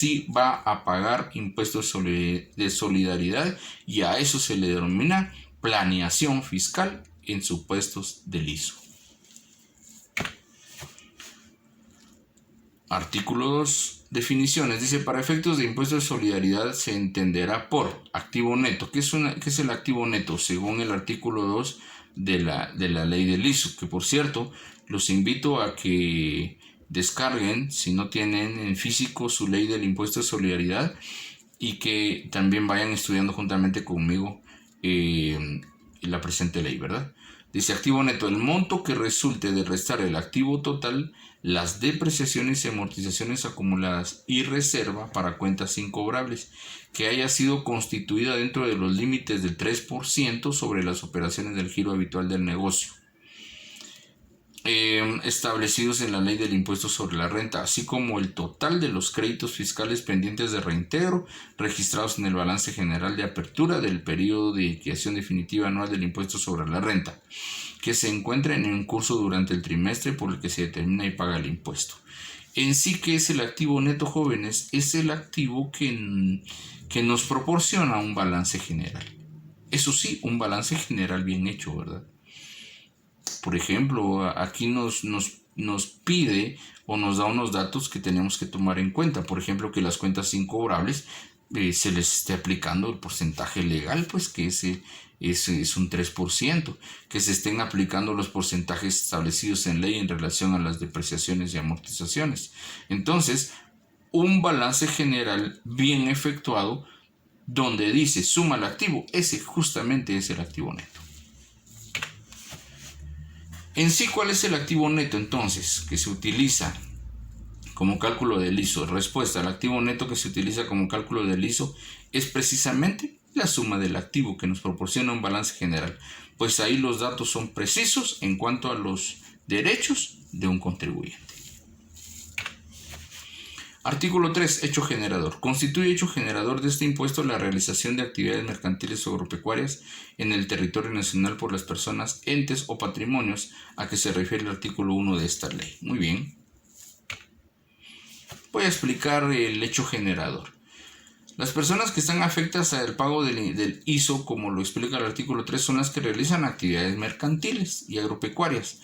sí va a pagar impuestos de solidaridad, y a eso se le denomina planeación fiscal en supuestos del ISO. Artículo 2. Definiciones. Dice, para efectos de impuesto de solidaridad se entenderá por activo neto. ¿Qué es el activo neto? Según el artículo 2 de la ley del ISO, que por cierto, los invito a que descarguen, si no tienen en físico, su ley del impuesto de solidaridad, y que también vayan estudiando juntamente conmigo la presente ley, ¿verdad? Dice, activo neto, el monto que resulte de restar el activo total, las depreciaciones y amortizaciones acumuladas y reserva para cuentas incobrables, que haya sido constituida dentro de los límites del 3% sobre las operaciones del giro habitual del negocio, establecidos en la ley del impuesto sobre la renta, así como el total de los créditos fiscales pendientes de reintegro registrados en el balance general de apertura del periodo de liquidación definitiva anual del impuesto sobre la renta, que se encuentren en curso durante el trimestre por el que se determina y paga el impuesto. En sí, ¿qué es el activo neto, jóvenes? Es el activo que nos proporciona un balance general. Eso sí, un balance general bien hecho, ¿verdad? Por ejemplo, aquí nos pide o nos da unos datos que tenemos que tomar en cuenta. Por ejemplo, que las cuentas incobrables se les esté aplicando el porcentaje legal, pues que ese es un 3%, que se estén aplicando los porcentajes establecidos en ley en relación a las depreciaciones y amortizaciones. Entonces, un balance general bien efectuado donde dice suma el activo, ese justamente es el activo neto. En sí, ¿cuál es el activo neto entonces que se utiliza como cálculo del ISO? Respuesta, el activo neto que se utiliza como cálculo del ISO es precisamente la suma del activo que nos proporciona un balance general, pues ahí los datos son precisos en cuanto a los derechos de un contribuyente. Artículo 3. Hecho generador. Constituye hecho generador de este impuesto la realización de actividades mercantiles o agropecuarias en el territorio nacional por las personas, entes o patrimonios a que se refiere el artículo 1 de esta ley. Muy bien. Voy a explicar el hecho generador. Las personas que están afectas al pago del ISO, como lo explica el artículo 3, son las que realizan actividades mercantiles y agropecuarias.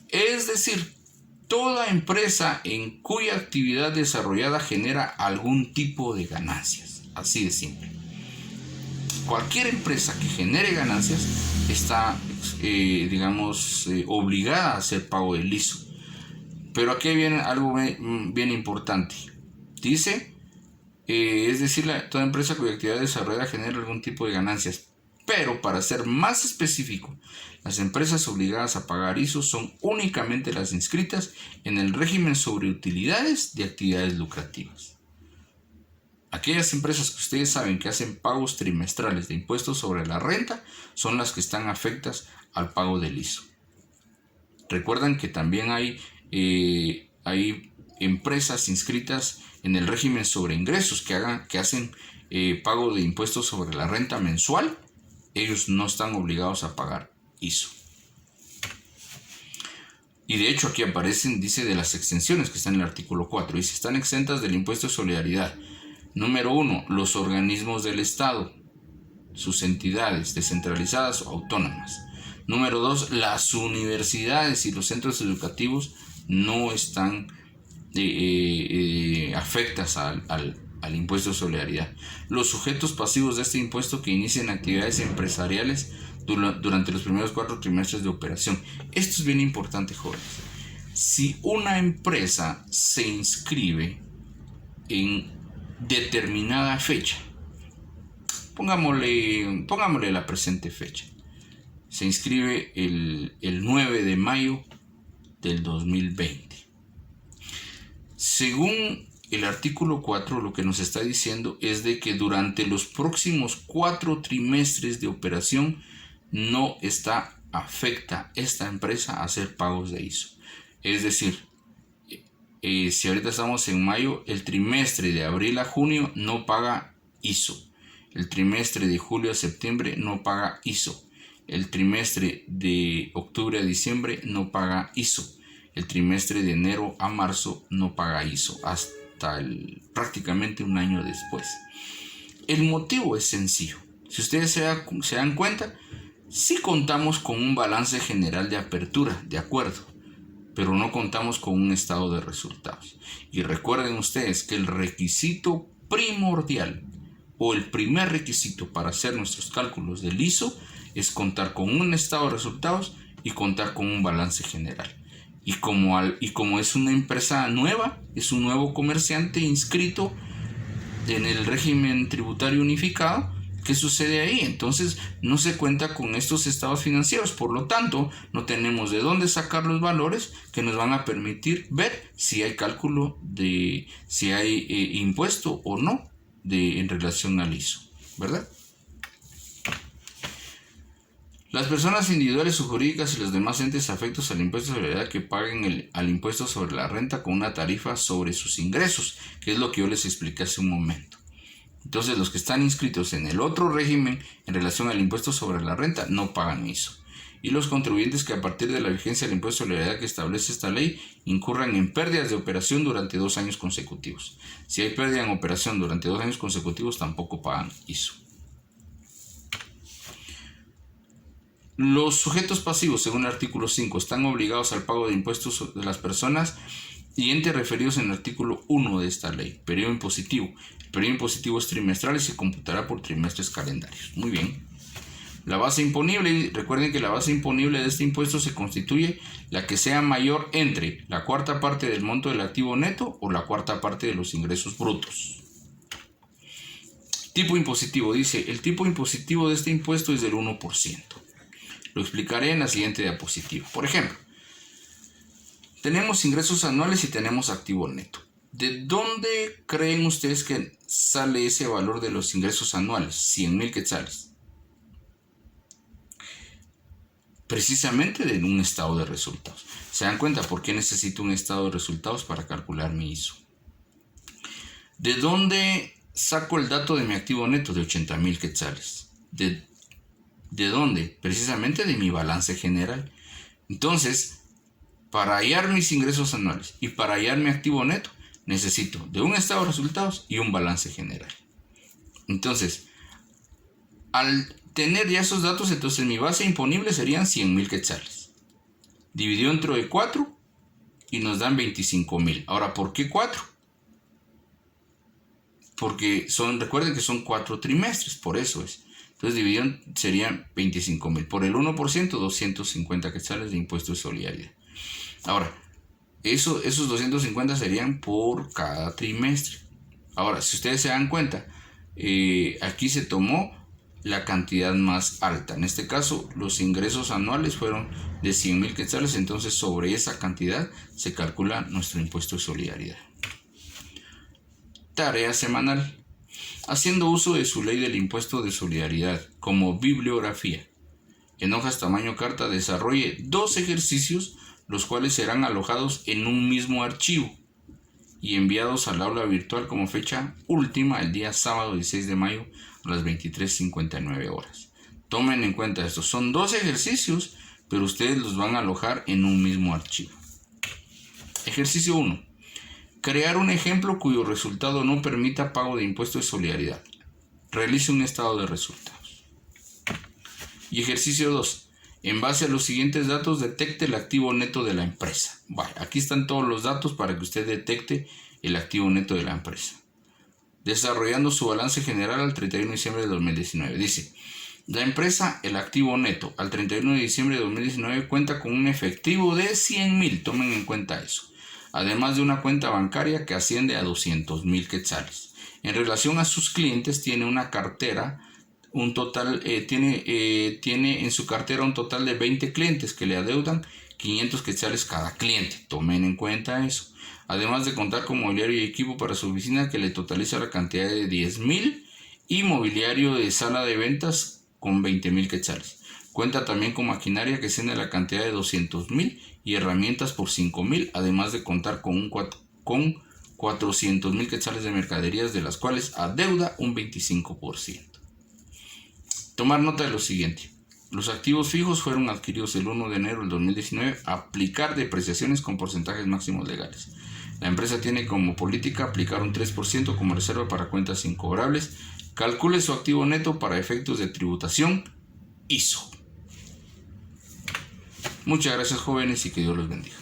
Es decir, toda empresa en cuya actividad desarrollada genera algún tipo de ganancias. Así de simple. Cualquier empresa que genere ganancias está, obligada a hacer pago del ISO. Pero aquí viene algo bien importante. Dice, es decir, toda empresa cuya actividad desarrollada genera algún tipo de ganancias. Pero para ser más específico, las empresas obligadas a pagar ISO son únicamente las inscritas en el régimen sobre utilidades de actividades lucrativas. Aquellas empresas que ustedes saben que hacen pagos trimestrales de impuestos sobre la renta son las que están afectas al pago del ISO. Recuerdan que también hay empresas inscritas en el régimen sobre ingresos que hacen pago de impuestos sobre la renta mensual. Ellos no están obligados a pagar ISO. Y de hecho aquí aparecen, dice, de las exenciones que están en el artículo 4. Dice, están exentas del impuesto de solidaridad. Número 1, los organismos del Estado, sus entidades descentralizadas o autónomas. Número 2, las universidades y los centros educativos no están afectas al impuesto de solidaridad. Los sujetos pasivos de este impuesto que inicien actividades empresariales durante los primeros 4 trimestres de operación. Esto es bien importante, jóvenes. Si una empresa se inscribe en determinada fecha, pongámosle la presente fecha, se inscribe el 9 de mayo del 2020. Según el artículo 4, lo que nos está diciendo es de que durante los próximos 4 trimestres de operación no está afecta esta empresa a hacer pagos de ISO. Es decir, si ahorita estamos en mayo, el trimestre de abril a junio no paga ISO. El trimestre de julio a septiembre no paga ISO. El trimestre de octubre a diciembre no paga ISO. El trimestre de enero a marzo no paga ISO. Hasta hasta prácticamente un año después. El motivo es sencillo. Si ustedes se dan cuenta, sí contamos con un balance general de apertura, de acuerdo, pero no contamos con un estado de resultados. Y recuerden ustedes que el requisito primordial o el primer requisito para hacer nuestros cálculos del ISO es contar con un estado de resultados y contar con un balance general. Y como es una empresa nueva, es un nuevo comerciante inscrito en el régimen tributario unificado, ¿qué sucede ahí? Entonces no se cuenta con estos estados financieros, por lo tanto no tenemos de dónde sacar los valores que nos van a permitir ver si hay cálculo de si hay impuesto o no en relación al ISO, ¿verdad? Las personas individuales o jurídicas y los demás entes afectos al impuesto de solidaridad que paguen al impuesto sobre la renta con una tarifa sobre sus ingresos, que es lo que yo les expliqué hace un momento. Entonces, los que están inscritos en el otro régimen en relación al impuesto sobre la renta no pagan ISO. Y los contribuyentes que a partir de la vigencia del impuesto de solidaridad que establece esta ley incurran en pérdidas de operación durante 2 años consecutivos. Si hay pérdida en operación durante 2 años consecutivos, tampoco pagan ISO. Los sujetos pasivos, según el artículo 5, están obligados al pago de impuestos de las personas y entes referidos en el artículo 1 de esta ley. Periodo impositivo. El periodo impositivo es trimestral y se computará por trimestres calendarios. Muy bien. La base imponible. Recuerden que la base imponible de este impuesto se constituye la que sea mayor entre la cuarta parte del monto del activo neto o la cuarta parte de los ingresos brutos. Tipo impositivo. Dice, el tipo impositivo de este impuesto es del 1%. Lo explicaré en la siguiente diapositiva. Por ejemplo, tenemos ingresos anuales y tenemos activo neto. ¿De dónde creen ustedes que sale ese valor de los ingresos anuales? 100,000 quetzales. Precisamente de un estado de resultados. ¿Se dan cuenta por qué necesito un estado de resultados para calcular mi ISO? ¿De dónde saco el dato de mi activo neto de 80,000 quetzales? ¿De dónde? Precisamente de mi balance general. Entonces, para hallar mis ingresos anuales y para hallar mi activo neto, necesito de un estado de resultados y un balance general. Entonces, al tener ya esos datos, entonces mi base imponible serían 100,000 quetzales. Dividido entre 4 y nos dan 25,000. Ahora, ¿por qué 4? Porque recuerden que son 4 trimestres, por eso es. Entonces dividido serían 25,000. Por el 1%, 250 quetzales de impuesto de solidaridad. Ahora, esos 250 serían por cada trimestre. Ahora, si ustedes se dan cuenta, aquí se tomó la cantidad más alta. En este caso, los ingresos anuales fueron de 100,000 quetzales. Entonces, sobre esa cantidad se calcula nuestro impuesto de solidaridad. Tarea semanal. Haciendo uso de su ley del impuesto de solidaridad como bibliografía. En hojas tamaño carta desarrolle 2 ejercicios, los cuales serán alojados en un mismo archivo y enviados al aula virtual como fecha última el día sábado 16 de mayo a las 23:59 horas. Tomen en cuenta esto, son 2 ejercicios, pero ustedes los van a alojar en un mismo archivo. Ejercicio 1. Crear un ejemplo cuyo resultado no permita pago de impuesto de solidaridad. Realice un estado de resultados. Y ejercicio 2. En base a los siguientes datos, detecte el activo neto de la empresa. Vale, aquí están todos los datos para que usted detecte el activo neto de la empresa. Desarrollando su balance general al 31 de diciembre de 2019. Dice, la empresa, el activo neto, al 31 de diciembre de 2019 cuenta con un efectivo de 100,000. Tomen en cuenta eso. Además de una cuenta bancaria que asciende a 200,000 quetzales. En relación a sus clientes, tiene una cartera, tiene en su cartera un total de 20 clientes que le adeudan 500 quetzales cada cliente. Tomen en cuenta eso. Además de contar con mobiliario y equipo para su oficina que le totaliza la cantidad de 10,000 y mobiliario de sala de ventas con 20,000 quetzales. Cuenta también con maquinaria que asciende a la cantidad de 200,000 y herramientas por 5,000, además de contar con 400,000 quetzales de mercaderías, de las cuales adeuda un 25%. Tomar nota de lo siguiente. Los activos fijos fueron adquiridos el 1 de enero del 2019 a aplicar depreciaciones con porcentajes máximos legales. La empresa tiene como política aplicar un 3% como reserva para cuentas incobrables. Calcule su activo neto para efectos de tributación ISO. Muchas gracias, jóvenes, y que Dios los bendiga.